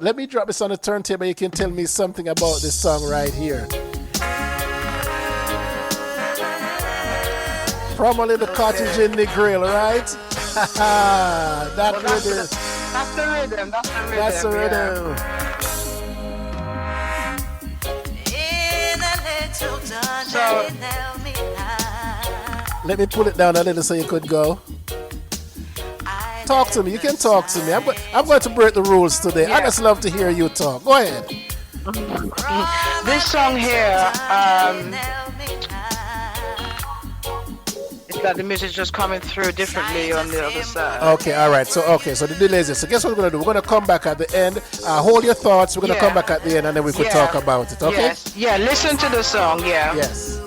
Let me drop this on the turntable. You can tell me something about this song right here. From a little cottage in the grill, right? That rhythm. That's the rhythm. That's the rhythm. So, let me pull it down a little so you could go. Talk to me. You can talk to me. I'm going to break the rules today. I just love to hear you talk. Go ahead. This song here, it's like the music just coming through differently on the other side. Okay, all right. So the delay is this. So guess what we're going to do? We're going to come back at the end. Hold your thoughts. We're going to come back at the end and then we could talk about it. Okay? Yes. Yeah, listen to the song. Yeah. Yes.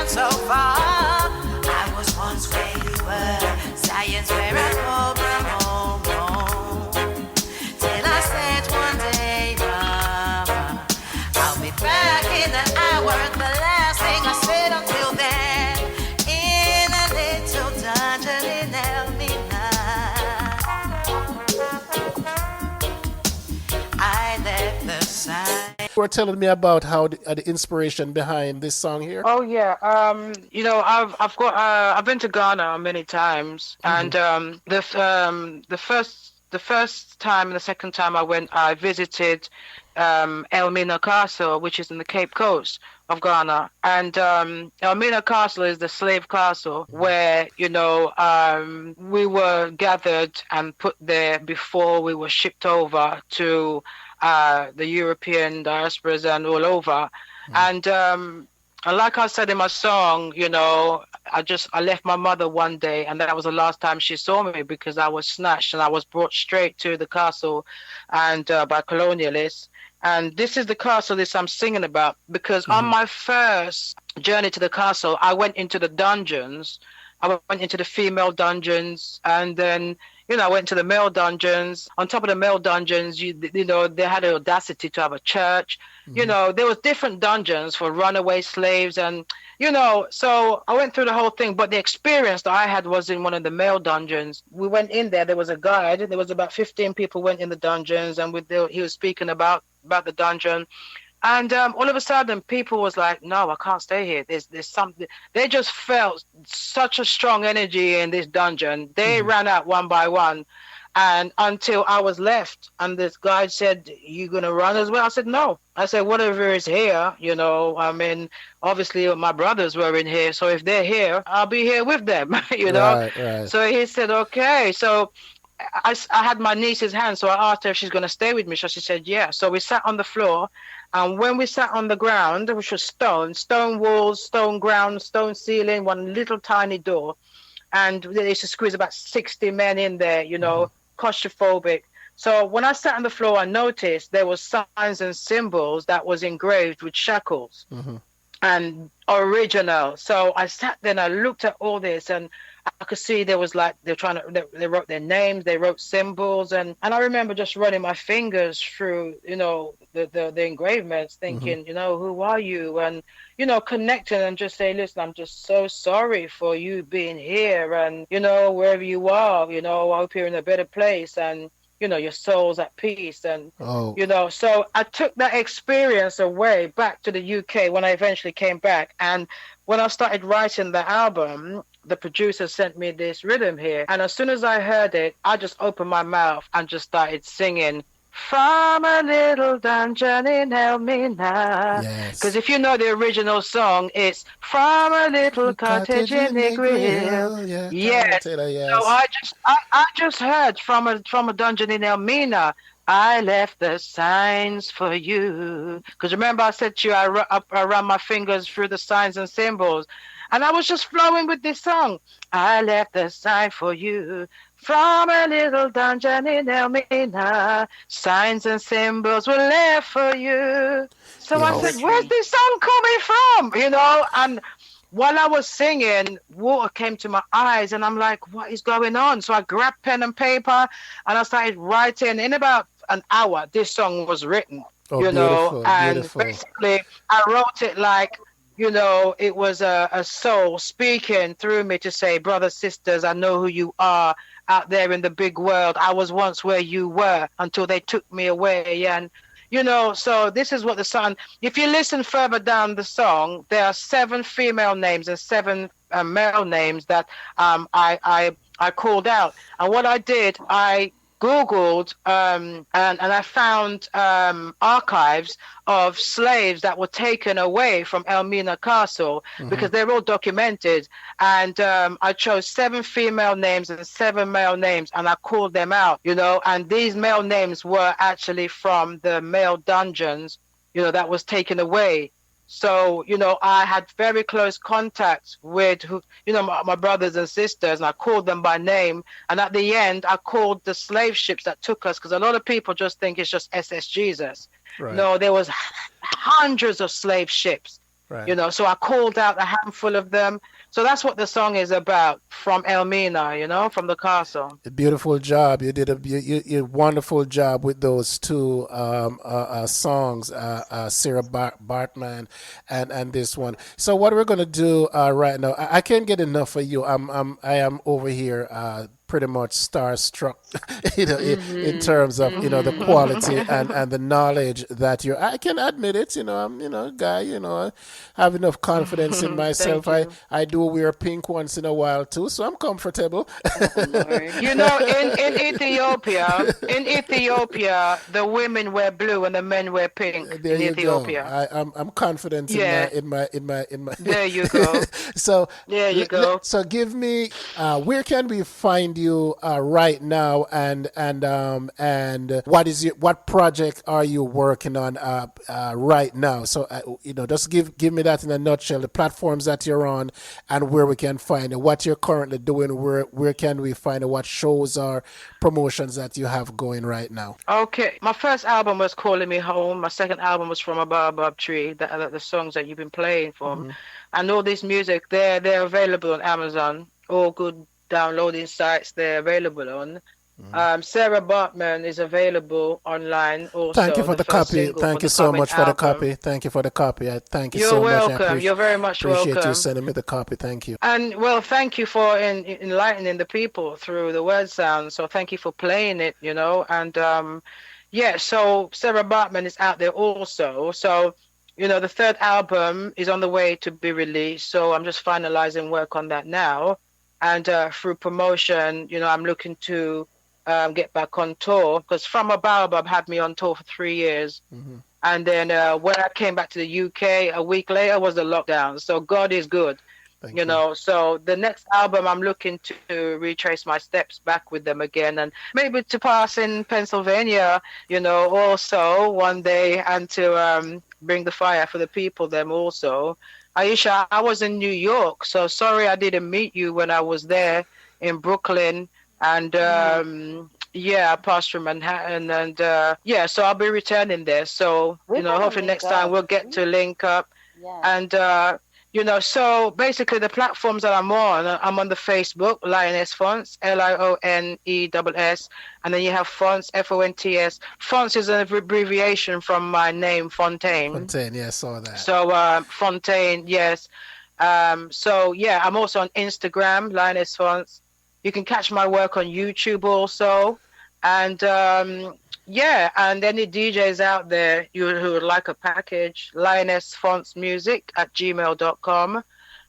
So far, I was once where you were, science where I come from home. Till I said one day, Mama, I'll be back in an hour. The last thing I said until then, in a little dungeon in Elmina, I left the sign. You were telling me about how the inspiration behind this song here. Oh yeah, I've been to Ghana many times, and the first time and the second time I went, I visited Elmina Castle, which is in the Cape Coast of Ghana, and Elmina Castle is the slave castle where we were gathered and put there before we were shipped over to the European diasporas and all over. And like I said in my song, I left my mother one day, and that was the last time she saw me because I was snatched and I was brought straight to the castle and by colonialists. And this is the castle this I'm singing about because on my first journey to the castle, I went into the dungeons. I went into the female dungeons, and then I went to the male dungeons. On top of the male dungeons, they had the audacity to have a church. There was different dungeons for runaway slaves, and so I went through the whole thing. But the experience that I had was in one of the male dungeons. We went in there. There was a guide. There was about 15 people went in the dungeons, and he was speaking about the dungeon. And all of a sudden, people was like, "No, I can't stay here. There's something." They just felt such a strong energy in this dungeon. They ran out one by one, and until I was left. And this guy said, "You gonna run as well?" I said, "No." I said, "Whatever is here, obviously my brothers were in here, so if they're here, I'll be here with them." Right. So he said, "Okay." So I had my niece's hand, so I asked her if she's gonna stay with me. So she said, "Yeah." So we sat on the floor. And when we sat on the ground, which was stone walls, stone ground, stone ceiling, one little tiny door, and they used to squeeze about 60 men in there, claustrophobic. So when I sat on the floor, I noticed there was signs and symbols that was engraved with shackles and original. So I sat there and I looked at all this, and I could see there was like they wrote their names, they wrote symbols, and I remember just running my fingers through, the engravements, thinking, who are you? And, connecting and just say, listen, I'm just so sorry for you being here, and, wherever you are, I hope you're in a better place, and, your soul's at peace. And, so I took that experience away back to the UK when I eventually came back. And when I started writing the album, the producer sent me this rhythm here. And as soon as I heard it, I just opened my mouth and just started singing, "From a little dungeon in Elmina." Because if you know the original song, it's "From a little cottage in the grill." Yes. So I just heard from a dungeon in Elmina. I left the signs for you. Because remember I said to you, I ran my fingers through the signs and symbols. And I was just flowing with this song. I left the sign for you. From a little dungeon in Elmina, signs and symbols were left for you. So I said, where's this song coming from? And while I was singing, water came to my eyes, and I'm like, what is going on? So I grabbed pen and paper, and I started writing. In about an hour, this song was written, beautiful, and beautiful. basically I wrote it like it was a soul speaking through me to say, brothers, sisters, I know who you are out there in the big world. I was once where you were until they took me away. And, so this is what the song, if you listen further down the song, there are 7 female names and 7 male names that I called out. And what I did, I Googled and I found archives of slaves that were taken away from Elmina Castle because they're all documented. And I chose 7 female names and 7 male names, and I called them out, and these male names were actually from the male dungeons, that was taken away. So, I had very close contact with my brothers and sisters, and I called them by name. And at the end, I called the slave ships that took us, because a lot of people just think it's just SS Jesus. Right. No, there was hundreds of slave ships, right. So I called out a handful of them. So that's what the song is about, from Elmina, from the castle. A beautiful job. You did a wonderful job with those 2 songs, Sarah Bartman and this one. So what we're gonna do right now, I can't get enough of you. I am over here pretty much starstruck, in terms of the quality and the knowledge that you. I can admit it. I'm a guy. I have enough confidence in myself. I do wear pink once in a while too, so I'm comfortable. In Ethiopia, the women wear blue and the men wear pink. There in you Ethiopia. go. I'm confident in my. There you go. So there you go. So give me where can we find you right now, and what project are you working on right now? So just give me that in a nutshell, the platforms that you're on and where we can find it, what you're currently doing, where can we find it, what shows or promotions that you have going right now. Okay, my first album was Calling Me Home. My second album was From a Baobab Tree, the songs that you've been playing from. And all this music, they're available on Amazon, all good downloading sites they're available on. Sarah Bartman is available online also. Thank you for the copy. Thank you so much for the copy. Thank you for the copy. Thank you so much. You're welcome. You're very much welcome. Appreciate you sending me the copy. Thank you. And thank you for enlightening the people through the word sound. So thank you for playing it, and so Sarah Bartman is out there also. So the third album is on the way to be released. So I'm just finalizing work on that now. And through promotion, I'm looking to get back on tour, because From a Baobab had me on tour for 3 years. And then when I came back to the UK, a week later was the lockdown. So God is good, you know. So the next album, I'm looking to retrace my steps back with them again, and maybe to pass in Pennsylvania, also one day, and to bring the fire for the people them also. Aiysha, I was in New York, so sorry I didn't meet you when I was there in Brooklyn. And I passed through Manhattan, and so I'll be returning there. So hopefully next time we'll get to link up. And so basically the platforms that I'm on the Facebook, Lioness Fonts, Lioness, and then you have Fonts, Fonts. Fonts is an abbreviation from my name, Fontaine. Fontaine, yeah, I saw that. So Fontaine, yes. I'm also on Instagram, Lioness Fonts. You can catch my work on YouTube also. And and any DJs out there who would like a package, lionessfontsmusic@gmail.com.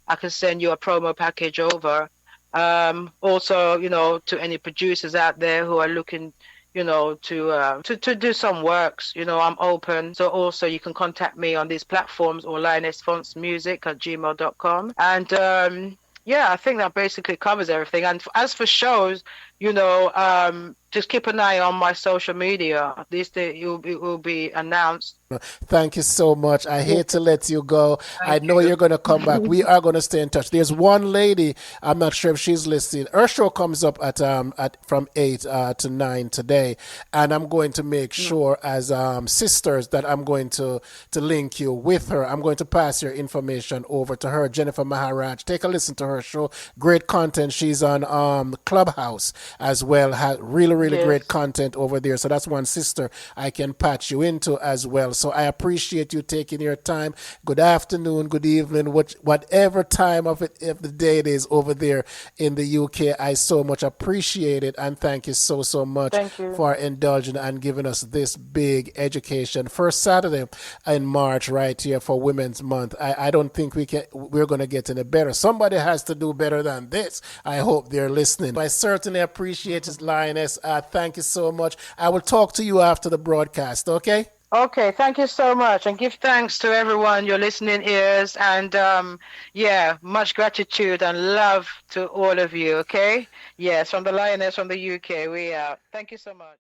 I can send you a promo package over. Also, to any producers out there who are looking, to do some works, I'm open. So also you can contact me on these platforms, or lionessfontsmusic@gmail.com. And I think that basically covers everything. And as for shows, just keep an eye on my social media. It will be announced. Thank you so much. I hate to let you go. I know you're going to come back. We are going to stay in touch. There's one lady, I'm not sure if she's listening. Her show comes up at from 8 to 9 today, and I'm going to make sure as sisters that I'm going to link you with her. I'm going to pass your information over to her, Jennifer Maharaj. Take a listen to her show. Great content. She's on Clubhouse, as well. Has really great Yes. content over there. So that's one sister I can patch you into as well. So I appreciate you taking your time. Good afternoon, good evening, whatever time of the day it is over there in the UK. I so much appreciate it, and thank you so much Thank you. for indulging and giving us this big education. First Saturday in March, right here for Women's Month. I don't think we're gonna get any better. Somebody has to do better than this. I hope they're listening. I certainly appreciate it, Lioness. Thank you so much. I will talk to you after the broadcast. Okay. Okay, thank you so much, and give thanks to everyone, your listening ears, and yeah, much gratitude and love to all of you. Okay, yes, from the Lioness from the UK, we out. Thank you so much.